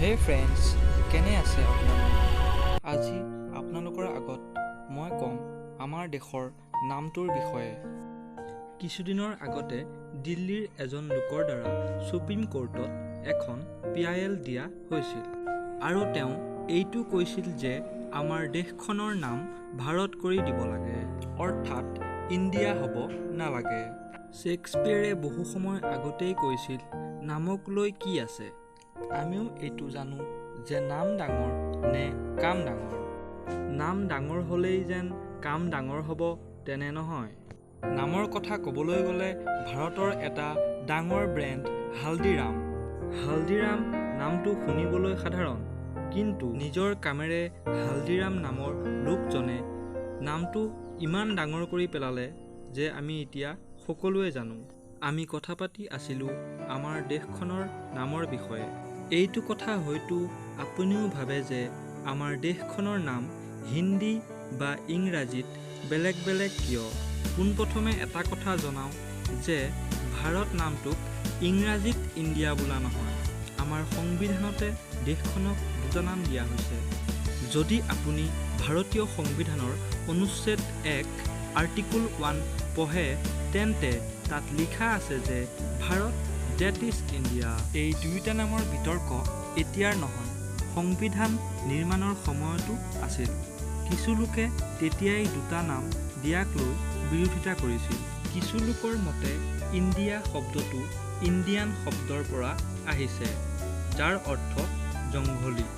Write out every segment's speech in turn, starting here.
হে ফ্ৰেণ্ডছ, কেনে আছে আপোনালোক? আজি আপোনালোকৰ আগত মই ক'ম আমাৰ দেশৰ নামটোৰ বিষয়ে। কিছুদিনৰ আগতে দিল্লীৰ এজন লোকৰ দ্বাৰা ছুপ্ৰিম কোৰ্টত এখন PIL দিয়া হৈছিল আৰু তেওঁ এইটো কৈছিল যে আমাৰ দেশখনৰ নাম ভাৰত কৰি দিব লাগে, অৰ্থাৎ ইণ্ডিয়া হ'ব নালাগে। শ্বেক্সপিয়েৰে বহু সময় আগতেই কৈছিল নামক লৈ কি আছে। আমিও এইটো জানো যে নাম ডাঙৰ নে কাম ডাঙৰ। নাম ডাঙৰ হ'লেই যেন কাম ডাঙৰ হ'ব তেনে নহয়। নামৰ কথা ক'বলৈ গ'লে ভাৰতৰ এটা ডাঙৰ ব্ৰেণ্ড হালদিৰাম নামটো শুনিবলৈ সাধাৰণ, কিন্তু নিজৰ কামেৰে হালদিৰাম নামৰ লোকজনে নামটো ইমান ডাঙৰ কৰি পেলালে যে আমি এতিয়া সকলোৱে জানো। আমি কথা পাতি আছিলোঁ আমাৰ দেশখনৰ নামৰ বিষয়ে। এইটো কথা হয়তো আপুনিও ভাবে যে আমাৰ দেশখনৰ নাম হিন্দী বা ইংৰাজীত বেলেগ বেলেগ কিয়। পোনপ্ৰথমে এটা কথা জনাওঁ যে ভাৰত নামটোক ইংৰাজীত ইণ্ডিয়া বোলা নহয়। আমাৰ সংবিধানতে দেশখনক দুটা নাম দিয়া হৈছে। যদি আপুনি ভাৰতীয় সংবিধানৰ অনুচ্ছেদ 1 আৰ্টিকল 1 পঢ়ে তেন্তে তাত লিখা আছে যে ভাৰত ডেট ইজ ইণ্ডিয়া। এই দুয়োটা নামৰ বিতৰ্ক এতিয়াৰ নহয়, সংবিধান নিৰ্মাণৰ সময়তো আছিল। কিছু লোকে তেতিয়াই দুটা নাম দিয়াক লৈ বিৰোধিতা কৰিছিল। কিছু লোকৰ মতে ইণ্ডিয়া শব্দটো ইণ্ডিয়ান শব্দৰ পৰা আহিছে, যাৰ অৰ্থ জংঘলী।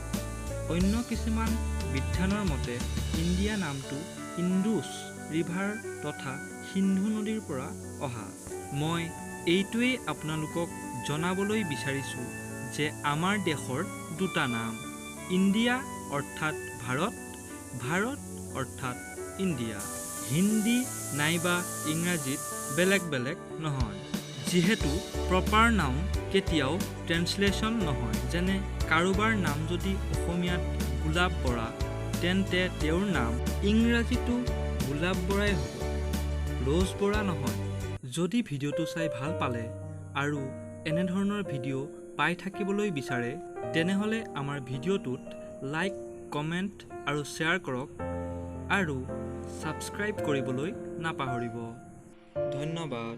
অন্য কিছুমান বিদ্বানৰ মতে ইণ্ডিয়া নামটো ইণ্ডুছ ৰিভাৰ তথা সিন্ধু নদীৰ পৰা অহা। মই এইটোৱেই আপোনালোকক জনাবলৈ বিচাৰিছোঁ যে আমাৰ দেশৰ দুটা নাম, ইণ্ডিয়া অৰ্থাৎ ভাৰত, ভাৰত অৰ্থাৎ ইণ্ডিয়া। হিন্দী নাইবা ইংৰাজীত বেলেগ বেলেগ নহয়, যিহেতু প্ৰপাৰ নাম কেতিয়াও ট্ৰেন্সলেশ্যন নহয়। যেনে কাৰোবাৰ নাম যদি অসমীয়াত গোলাপ বৰা তেন্তে তেওঁৰ নাম ইংৰাজীতো গোলাপ বৰাই হ'ব, ৰ'জ বৰা নহয়। যদি ভিডিঅ'টো চাই ভাল পালে আৰু এনেধৰণৰ ভিডিঅ' পাই থাকিবলৈ বিচাৰে তেনেহ'লে আমাৰ ভিডিঅ'টোত লাইক, কমেণ্ট আৰু শ্বেয়াৰ কৰক আৰু ছাবস্ক্ৰাইব কৰিবলৈ নাপাহৰিব। ধন্যবাদ।